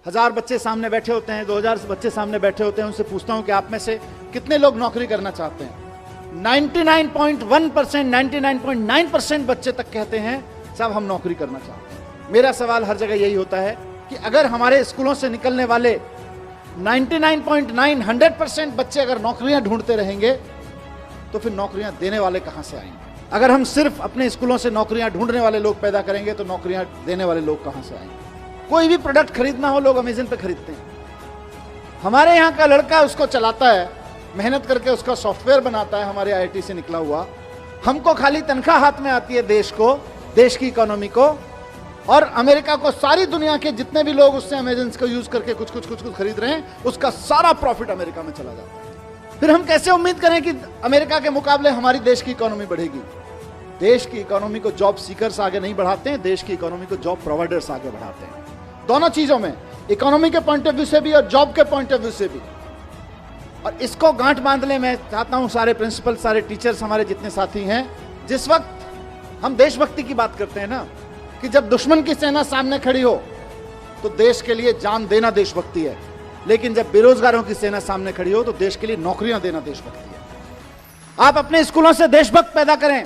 1000 बच्चे सामने बैठे होते हैं, 2000 बच्चे सामने बैठे होते हैं, उनसे पूछता हूं कि आप में से कितने लोग नौकरी करना चाहते हैं। 99.1%, 99.9% बच्चे तक कहते हैं साहब हम नौकरी करना चाहते हैं। मेरा सवाल हर जगह यही होता है कि अगर हमारे स्कूलों से निकलने वाले 99.9, 100% बच्चे अगर नौकरियां ढूंढते रहेंगे तो फिर नौकरियां देने वाले कहां से आएंगे? अगर हम सिर्फ अपने स्कूलों से नौकरियां ढूंढने वाले लोग पैदा करेंगे तो नौकरियां देने वाले लोग कहां से आएंगे? कोई भी प्रोडक्ट खरीदना हो लोग अमेज़न पे खरीदते हैं। हमारे यहाँ का लड़का उसको चलाता है, मेहनत करके उसका सॉफ्टवेयर बनाता है, हमारे आईआईटी से निकला हुआ। हमको खाली तनख्वाह हाथ में आती है देश को, देश की इकोनॉमी को, और अमेरिका को, सारी दुनिया के जितने भी लोग उससे अमेज़न को यूज करके कुछ खरीद रहे हैं, उसका सारा प्रॉफिट अमेरिका में चला जाता है। फिर हम कैसे उम्मीद करें कि अमेरिका के मुकाबले हमारी देश की इकोनॉमी बढ़ेगी? देश की इकोनॉमी को जॉब सीकर्स आगे नहीं बढ़ाते हैं, देश की इकोनॉमी को जॉब प्रोवाइडर्स आगे बढ़ाते हैं। दोनों चीजों में, इकोनॉमी के पॉइंट ऑफ व्यू से भी और जॉब के पॉइंट ऑफ व्यू से भी। और इसको गांठ बांधने में चाहता हूं सारे प्रिंसिपल, सारे टीचर्स, हमारे जितने साथी हैं। जिस वक्त हम देशभक्ति की बात करते हैं ना, कि जब दुश्मन की सेना सामने खड़ी हो तो देश के लिए जान देना देशभक्ति है, लेकिन जब बेरोजगारों की सेना सामने खड़ी हो तो देश के लिए नौकरियां देना देशभक्ति है। आप अपने स्कूलों से देशभक्त पैदा करें।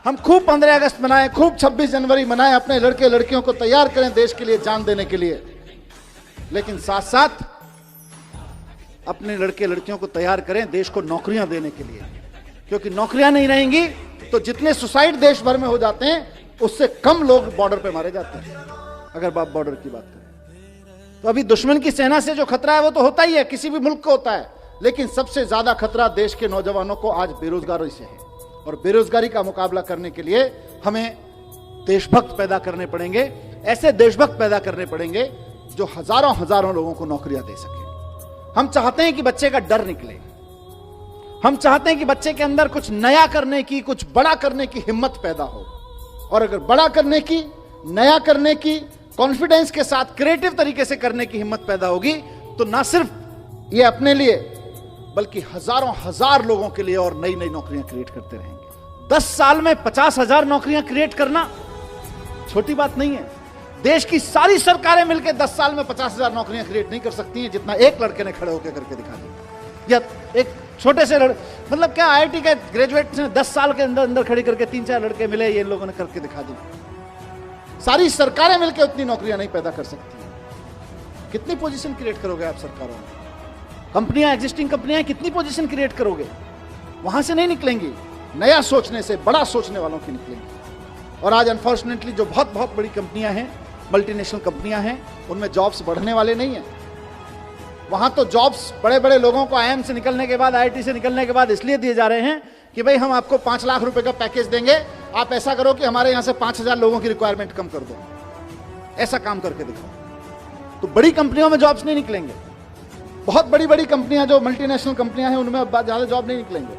हम खूब 15 अगस्त मनाएं, खूब 26 जनवरी मनाएं, अपने लड़के लड़कियों को तैयार करें देश के लिए जान देने के लिए, लेकिन साथ साथ अपने लड़के लड़कियों को तैयार करें देश को नौकरियां देने के लिए। क्योंकि नौकरियां नहीं रहेंगी तो जितने सुसाइड देश भर में हो जाते हैं उससे कम लोग बॉर्डर पे मारे जाते हैं। अगर बाप बॉर्डर की बात करें तो अभी दुश्मन की सेना से जो खतरा है वो तो होता ही है, किसी भी मुल्क को होता है, लेकिन सबसे ज्यादा खतरा देश के नौजवानों को आज बेरोजगारी से है। और बेरोजगारी का मुकाबला करने के लिए हमें देशभक्त पैदा करने पड़ेंगे, ऐसे देशभक्त पैदा करने पड़ेंगे जो हजारों हजारों लोगों को नौकरियां दे सके। हम चाहते हैं कि बच्चे का डर निकले, हम चाहते हैं कि बच्चे के अंदर कुछ नया करने की, कुछ बड़ा करने की हिम्मत पैदा हो। और अगर बड़ा करने की, नया करने की, कॉन्फिडेंस के साथ क्रिएटिव तरीके से करने की हिम्मत पैदा होगी तो ना सिर्फ ये अपने लिए बल्कि हजारों हजार लोगों के लिए और नई नई नौकरियां क्रिएट करते रहेंगे। 10 साल में 50,000 नौकरियां क्रिएट करना छोटी बात नहीं है। देश की सारी सरकारें मिलकर 10 साल में 50,000 नौकरियां क्रिएट नहीं कर सकती हैं जितना एक लड़के ने खड़े होकर करके दिखा दिया। या एक छोटे से मतलब क्या, आईआईटी के ग्रेजुएट ने 10 साल के अंदर अंदर खड़ी करके 3-4 लड़के मिले, ये लोगों ने करके दिखा दिया। सारी सरकारें मिलकर उतनी नौकरियां नहीं पैदा कर सकती। कितनी पोजीशन क्रिएट करोगे आप सरकारों में? कंपनियां, एग्जिस्टिंग कंपनियां कितनी पोजीशन क्रिएट करोगे? वहां से नहीं निकलेंगी, नया सोचने से, बड़ा सोचने वालों की निकलेंगी। और आज अनफॉर्चुनेटली जो बहुत बहुत बड़ी कंपनियां हैं, मल्टीनेशनल कंपनियां हैं, उनमें जॉब्स बढ़ने वाले नहीं हैं। वहां तो जॉब्स बड़े बड़े लोगों को आईआईएम से निकलने के बाद, आईआईटी से निकलने के बाद इसलिए दिए जा रहे हैं कि भाई हम आपको 5 लाख रुपए का पैकेज देंगे, आप ऐसा करो कि हमारे यहां से 5,000 लोगों की रिक्वायरमेंट कम कर दो। ऐसा काम करके दिखाओ। तो बड़ी कंपनियों में जॉब्स नहीं निकलेंगे। बहुत बड़ी बड़ी कंपनियां जो मल्टीनेशनल कंपनियां हैं उनमें ज्यादा जॉब नहीं निकलेंगे।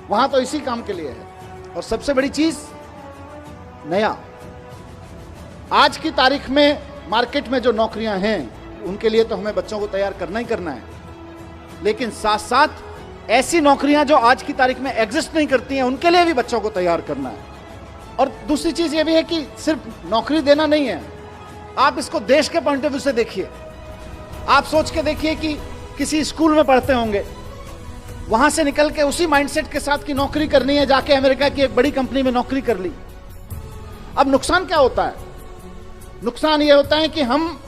वहां तो इसी काम के लिए है। और सबसे बड़ी चीज, नया। आज की तारीख में मार्केट में जो नौकरियां हैं उनके लिए तो हमें बच्चों को तैयार करना ही करना है, लेकिन साथ साथ ऐसी नौकरियां जो आज की तारीख में एग्जिस्ट नहीं करती हैं उनके लिए भी बच्चों को तैयार करना है। और दूसरी चीज ये भी है कि सिर्फ नौकरी देना नहीं है, आप इसको देश के पॉइंट ऑफ व्यू से देखिए। आप सोच के देखिए कि किसी स्कूल में पढ़ते होंगे, वहां से निकल के उसी माइंडसेट के साथ की नौकरी करनी है, जाके अमेरिका की एक बड़ी कंपनी में नौकरी कर ली। अब नुकसान क्या होता है? नुकसान यह होता है कि हम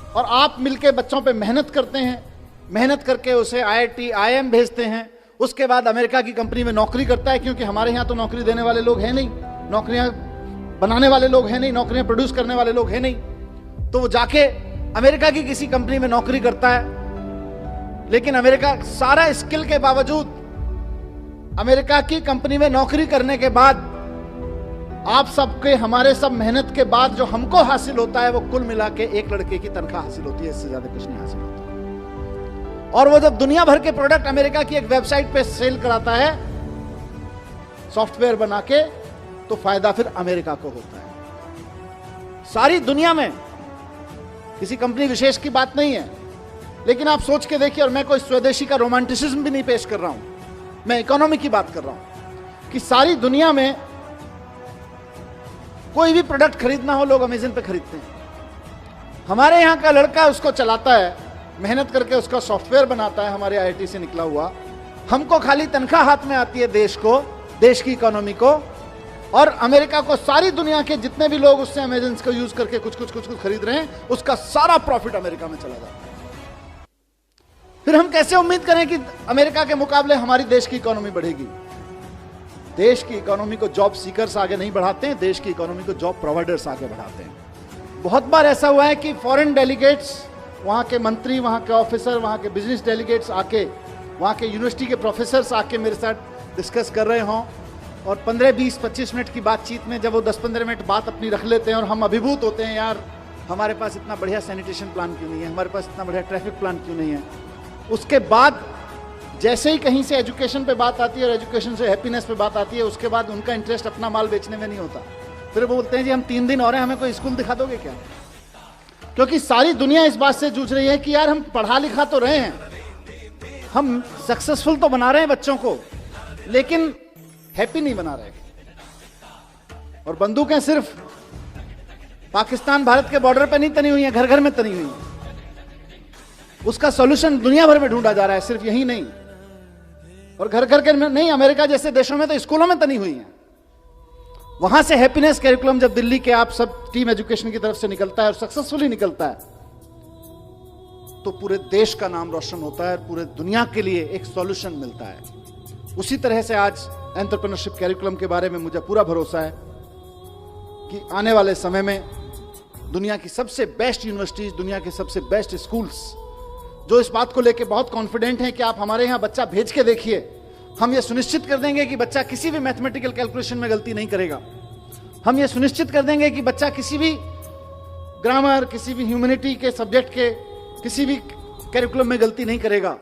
और आप मिलके बच्चों पे मेहनत करते हैं, मेहनत करके उसे आईआईटी, आईएम भेजते हैं, उसके बाद अमेरिका की कंपनी में नौकरी करता है, क्योंकि हमारे यहाँ तो नौकरी देने वाले लोग हैं नहीं, नौकरियां बनाने वाले लोग हैं नहीं, नौकरियां प्रोड्यूस करने वाले लोग हैं नहीं। तो वो जाके अमेरिका की किसी कंपनी में नौकरी करता है, लेकिन अमेरिका सारा स्किल के बावजूद, अमेरिका की कंपनी में नौकरी करने के बाद आप सबके, हमारे सब मेहनत के बाद जो हमको हासिल होता है वो कुल मिला के एक लड़के की तनख्वाह हासिल होती है, इससे ज्यादा कुछ नहीं हासिल होता। और वो जब दुनिया भर के प्रोडक्ट अमेरिका की एक वेबसाइट पे सेल कराता है सॉफ्टवेयर बना के, तो फायदा फिर अमेरिका को होता है। सारी दुनिया में किसी कंपनी विशेष की बात नहीं है, लेकिन आप सोच के देखिए, और मैं कोई स्वदेशी का रोमांटिसिज्म भी नहीं पेश कर रहा हूं, मैं इकोनॉमी की बात कर रहा हूं कि सारी दुनिया में कोई भी प्रोडक्ट खरीदना हो लोग अमेज़न पे खरीदते हैं। हमारे यहाँ का लड़का उसको चलाता है, मेहनत करके उसका सॉफ्टवेयर बनाता है, हमारे आईआईटी से निकला हुआ। हमको खाली तनख्वाह हाथ में आती है देश को, देश की इकोनॉमी को, और अमेरिका को सारी दुनिया के जितने भी लोग उससे अमेजन को यूज करके कुछ खरीद रहे हैं, उसका सारा प्रॉफिट अमेरिका में चला जाता है। फिर हम कैसे उम्मीद करें कि अमेरिका के मुकाबले हमारी देश की इकोनॉमी बढ़ेगी? देश की इकोनॉमी को जॉब सीकर्स आगे नहीं बढ़ाते हैं, देश की इकोनॉमी को जॉब प्रोवाइडर्स आगे बढ़ाते हैं। बहुत बार ऐसा हुआ है कि फॉरेन डेलीगेट्स, वहां के मंत्री, वहां के ऑफिसर, वहां के बिजनेस डेलीगेट्स आके, वहां के यूनिवर्सिटी के प्रोफेसर्स आके मेरे साथ डिस्कस कर रहे हों, और 15, 20, 25 मिनट की बातचीत में जब वो 10-15 मिनट बात अपनी रख लेते हैं और हम अभिभूत होते हैं, यार हमारे पास इतना बढ़िया सैनिटेशन प्लान क्यों नहीं है, हमारे पास इतना बढ़िया ट्रैफिक प्लान क्यों नहीं है। उसके बाद जैसे ही कहीं से एजुकेशन पे बात आती है और एजुकेशन से हैप्पीनेस पे बात आती है, उसके बाद उनका इंटरेस्ट अपना माल बेचने में नहीं होता। फिर वो बोलते हैं जी हम 3 दिन और हैं, हमें कोई स्कूल दिखा दोगे क्या? क्योंकि सारी दुनिया इस बात से जूझ रही है कि यार हम पढ़ा लिखा तो रहे हैं, हम सक्सेसफुल तो बना रहे हैं बच्चों को, लेकिन हैप्पी नहीं बना रहे। और बंदूकें सिर्फ पाकिस्तान भारत के बॉर्डर पे नहीं तनी हुई हैं, घर घर में तनी हुई हैं। उसका सॉल्यूशन दुनिया भर में ढूंढा जा रहा है, सिर्फ यही नहीं। और घर घर के नहीं, अमेरिका जैसे देशों में तो स्कूलों में तनी हुई हैं। वहां से हैप्पीनेस कैरिकुलम जब दिल्ली के आप सब टीम एजुकेशन की तरफ से निकलता है और सक्सेसफुली निकलता है, तो पूरे देश का नाम रोशन होता है, पूरे दुनिया के लिए एक सॉल्यूशन मिलता है। उसी तरह से आज एंटरप्रेन्योरशिप कैरिकुलम के बारे में मुझे पूरा भरोसा है कि आने वाले समय में दुनिया की सबसे बेस्ट यूनिवर्सिटीज, दुनिया के सबसे बेस्ट स्कूल्स जो इस बात को लेकर बहुत कॉन्फिडेंट हैं कि आप हमारे यहां बच्चा भेज के देखिए, हम ये सुनिश्चित कर देंगे कि बच्चा किसी भी मैथमेटिकल कैलकुलेशन में गलती नहीं करेगा। हम ये सुनिश्चित कर देंगे कि बच्चा किसी भी ग्रामर, किसी भी ह्यूमैनिटी के सब्जेक्ट के किसी भी कैरिकुलम में गलती नहीं करेगा।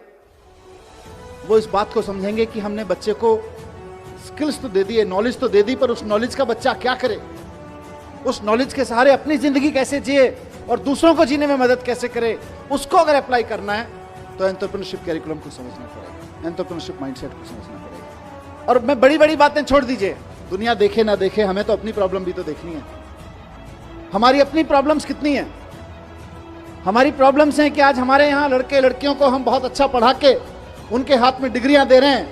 वो इस बात को समझेंगे कि हमने बच्चे को स्किल्स तो दे दी है, नॉलेज तो दे दी, पर उस नॉलेज का बच्चा क्या करे, उस नॉलेज के सहारे अपनी जिंदगी कैसे जिए और दूसरों को जीने में मदद कैसे करे, उसको अगर अप्लाई करना है तो एंटरप्रेन्योरशिप कैरिकुलम को समझना पड़ेगा, एंटरप्रेन्योरशिप माइंडसेट को समझना पड़ेगा। और मैं बड़ी बड़ी बातें छोड़ दीजिए, दुनिया देखे ना देखे, हमें तो अपनी प्रॉब्लम भी तो देखनी है। हमारी अपनी प्रॉब्लम्स कितनी है? हमारी प्रॉब्लम्स हैं कि आज हमारे यहाँ लड़के लड़कियों को हम बहुत अच्छा पढ़ा के उनके हाथ में डिग्रियां दे रहे हैं,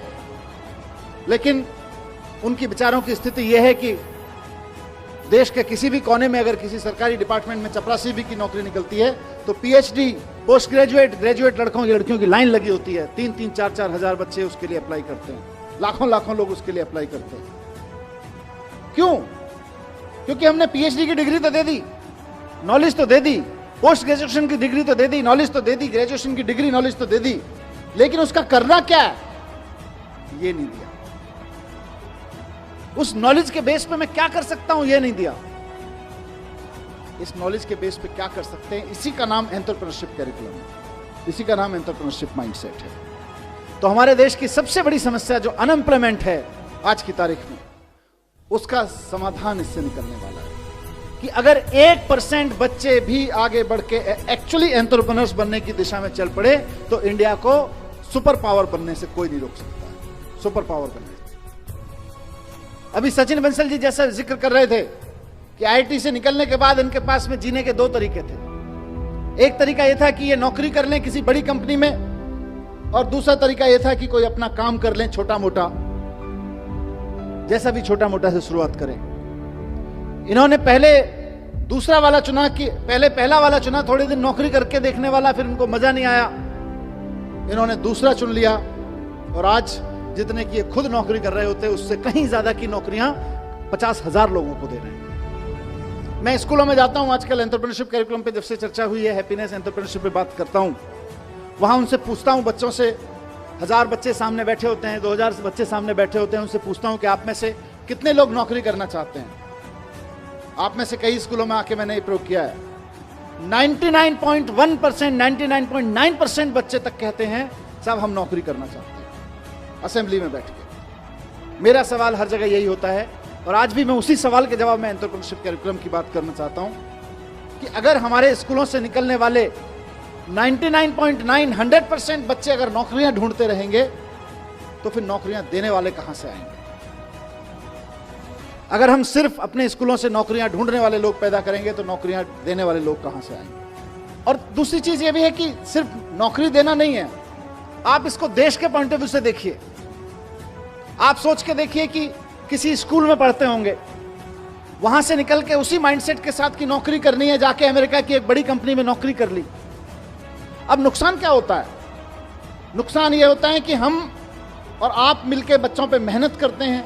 लेकिन उनकी बेचारों की स्थिति यह है कि देश के किसी भी कोने में अगर किसी सरकारी डिपार्टमेंट में चपरासी भी की नौकरी निकलती है तो पीएचडी, पोस्ट ग्रेजुएट, ग्रेजुएट लड़कियों की लाइन लगी होती है। 3-3, 4-4 हजार बच्चे उसके लिए अप्लाई करते हैं, लाखों लोग उसके लिए अप्लाई करते हैं। क्यों? क्योंकि हमने पीएचडी की डिग्री तो दे दी, नॉलेज तो दे दी, पोस्ट ग्रेजुएशन की डिग्री तो दे दी, नॉलेज तो दे दी, ग्रेजुएशन की डिग्री नॉलेज तो दे दी, लेकिन उसका करना क्या है ये नहीं दिया। उस नॉलेज के बेस पे मैं क्या कर सकता हूं ये नहीं दिया। इस नॉलेज के बेस पे क्या कर सकते हैं, इसी का नाम एंटरप्रेन्योरशिप कैरिकुलम है, इसी का नाम एंटरप्रेन्योरशिप माइंडसेट है। तो हमारे देश की सबसे बड़ी समस्या जो अनएम्प्लॉयमेंट है आज की तारीख में, उसका समाधान इससे निकलने वाला है कि अगर 1% बच्चे भी आगे बढ़ के एक्चुअली एंटरप्रेन्योर्स बनने की दिशा में चल पड़े तो इंडिया को सुपर पावर बनने से कोई नहीं रोक सकता है। सुपर पावर बनने, अभी सचिन बंसल जी जैसा जिक्र कर रहे थे कि आईआईटी से निकलने के बाद इनके पास में जीने के 2 तरीके थे। एक तरीका यह था कि ये नौकरी कर लें किसी बड़ी कंपनी में, और दूसरा तरीका यह था कि कोई अपना काम कर लें छोटा मोटा, जैसा भी छोटा मोटा से शुरुआत करें। इन्होंने पहले दूसरा वाला चुना कि पहले पहला वाला चुना, थोड़े दिन नौकरी करके देखने वाला, फिर इनको मजा नहीं आया, इन्होंने दूसरा चुन लिया। और आज जितने की खुद नौकरी कर रहे होते उससे कहीं ज्यादा की नौकरियां 50,000 लोगों को दे रहे हैं। मैं स्कूलों में जाता हूं, आजकल एंटरप्रेन्योरशिप कैरिकुलम पे जब से चर्चा हुई है, हैप्पीनेस एंटरप्रेन्योरशिप पे बात करता हूं, वहां उनसे पूछता हूं, बच्चों से 1000 बच्चे सामने बैठे होते हैं, 2000 बच्चे सामने बैठे होते हैं, उनसे पूछता हूं कि आप में से कितने लोग नौकरी करना चाहते हैं। आप में से कई स्कूलों में आके मैंने ये प्रयोग किया है, 99.1%, 99.9% बच्चे तक कहते हैं साहब हम नौकरी करना चाहते हैं, असेंबली में बैठ के। मेरा सवाल हर जगह यही होता है, और आज भी मैं उसी सवाल के जवाब में एंटरप्रेन्योरशिप कैरिकुलम की बात करना चाहता हूं कि अगर हमारे स्कूलों से निकलने वाले 99.9, 100% बच्चे अगर नौकरियां ढूंढते रहेंगे तो फिर नौकरियां देने वाले कहां से आएंगे? अगर हम सिर्फ अपने स्कूलों से नौकरियां ढूंढने वाले लोग पैदा करेंगे तो नौकरियां देने वाले लोग कहां से आएंगे? और दूसरी चीज ये भी है कि सिर्फ नौकरी देना नहीं है, आप इसको देश के पॉइंट ऑफ व्यू से देखिए। आप सोच के देखिए कि किसी स्कूल में पढ़ते होंगे, वहां से निकल के उसी माइंडसेट के साथ की नौकरी करनी है, जाके अमेरिका की एक बड़ी कंपनी में नौकरी कर ली। अब नुकसान क्या होता है? नुकसान ये होता है कि हम और आप मिलके बच्चों पे मेहनत करते हैं,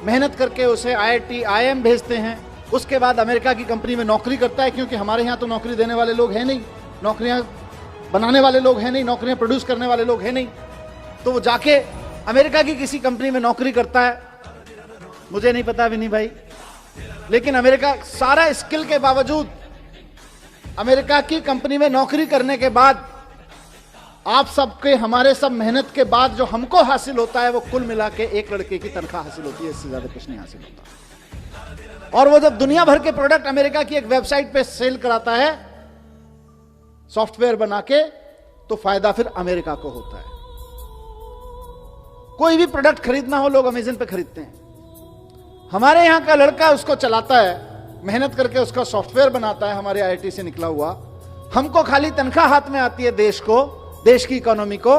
मेहनत करके उसे IIT IIM भेजते हैं, उसके बाद अमेरिका की कंपनी में नौकरी करता है, क्योंकि हमारे यहाँ तो नौकरी देने वाले लोग हैं नहीं, नौकरियां बनाने वाले लोग हैं नहीं, नौकरियां प्रोड्यूस करने वाले लोग हैं नहीं, तो वो जाके अमेरिका की किसी कंपनी में नौकरी करता है। मुझे नहीं पता विनी भाई, लेकिन अमेरिका सारा स्किल के बावजूद अमेरिका की कंपनी में नौकरी करने के बाद आप सबके, हमारे सब मेहनत के बाद जो हमको हासिल होता है वो कुल मिला के एक लड़के की तनख्वाह हासिल होती है, इससे ज्यादा कुछ नहीं हासिल होता। और वो जब दुनिया भर के प्रोडक्ट अमेरिका की एक वेबसाइट पे सेल कराता है सॉफ्टवेयर बना के, तो फायदा फिर अमेरिका को होता है। कोई भी प्रोडक्ट खरीदना हो, लोग अमेज़न पे खरीदते हैं। हमारे यहां का लड़का उसको चलाता है, मेहनत करके उसका सॉफ्टवेयर बनाता है, हमारे IIT से निकला हुआ। हमको खाली तनख्वाह हाथ में आती है देश को, देश की इकोनॉमी को,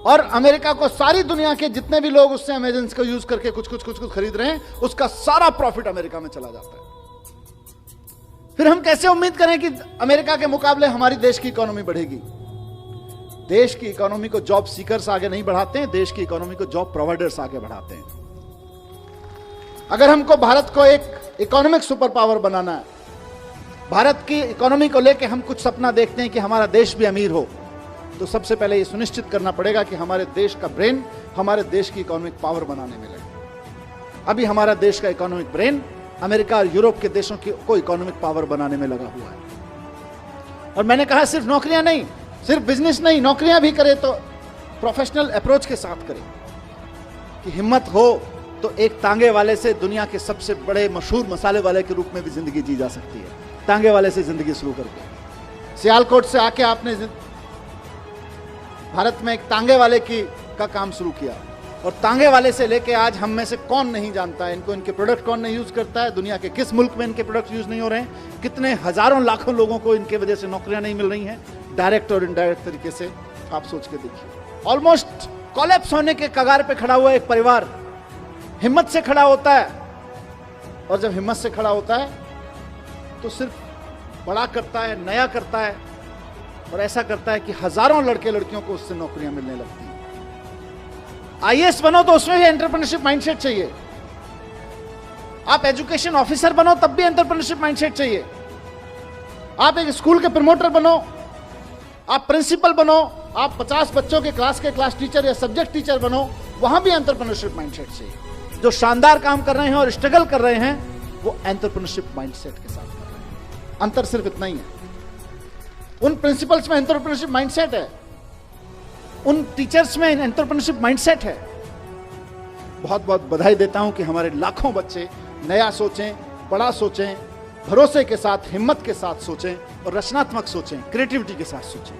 और अमेरिका को सारी दुनिया के जितने भी लोग उससे अमेज़न को यूज करके कुछ खरीद रहे हैं, उसका सारा प्रॉफिट अमेरिका में चला जाता है। फिर हम कैसे उम्मीद करें कि अमेरिका के मुकाबले हमारी देश की इकोनॉमी बढ़ेगी? देश की इकोनॉमी को जॉब सीकर्स आगे नहीं बढ़ाते हैं, देश की इकोनॉमी को जॉब प्रोवाइडर्स आगे बढ़ाते हैं। अगर हमको भारत को एक इकोनॉमिक सुपर पावर बनाना है, भारत की इकोनॉमी को लेकर हम कुछ सपना देखते हैं कि हमारा देश भी अमीर हो, तो सबसे पहले ये सुनिश्चित करना पड़ेगा कि हमारे देश का ब्रेन हमारे देश की इकोनॉमिक पावर बनाने में लगे। अभी हमारा देश का इकोनॉमिक ब्रेन अमेरिका और यूरोप के देशों को इकोनॉमिक पावर बनाने में लगा हुआ है। और मैंने कहा सिर्फ नौकरियां नहीं, सिर्फ बिजनेस नहीं, नौकरियां भी करें तो प्रोफेशनल अप्रोच के साथ करें, कि हिम्मत हो तो एक तांगे वाले से दुनिया के सबसे बड़े मशहूर मसाले वाले के रूप में भी जिंदगी जी जा सकती है। तांगे वाले से जिंदगी शुरू करके, सियालकोट से आके आपने भारत में एक तांगे वाले का काम शुरू किया, और तांगे वाले से लेके आज हम में से कौन नहीं जानता है इनको, इनके प्रोडक्ट कौन नहीं यूज करता है, दुनिया के किस मुल्क में इनके प्रोडक्ट यूज नहीं हो रहे हैं, कितने हजारों लाखों लोगों को इनके वजह से नौकरियां नहीं मिल रही हैं, डायरेक्ट और इनडायरेक्ट तरीके से। आप सोच के देखिए, ऑलमोस्ट कोलैप्स होने के कगार पे खड़ा हुआ एक परिवार हिम्मत से खड़ा होता है, और जब हिम्मत से खड़ा होता है तो सिर्फ बड़ा करता है, नया करता है, और ऐसा करता है कि हजारों लड़के लड़कियों को उससे नौकरियां मिलने लगती हैं। IAS बनो तो उसमें भी एंटरप्रेन्योरशिप माइंडसेट चाहिए। आप एजुकेशन ऑफिसर बनो तब भी एंटरप्रेन्योरशिप माइंडसेट चाहिए। आप एक स्कूल के प्रमोटर बनो, आप प्रिंसिपल बनो, आप 50 बच्चों के क्लास टीचर या सब्जेक्ट टीचर बनो, वहां भी एंटरप्रेन्योरशिप माइंडसेट चाहिए। जो शानदार काम कर रहे हैं और स्ट्रगल कर रहे हैं, वो एंटरप्रेन्योरशिप माइंडसेट के साथ कर रहे हैं। अंतर सिर्फ इतना ही है, उन प्रिंसिपल्स में एंटरप्रेन्योरशिप माइंडसेट है, उन टीचर्स में एंटरप्रेन्योरशिप माइंडसेट है। बहुत बहुत बधाई देता हूं कि हमारे लाखों बच्चे नया सोचें, बड़ा सोचें, भरोसे के साथ, हिम्मत के साथ सोचें, और रचनात्मक सोचें, क्रिएटिविटी के साथ सोचें।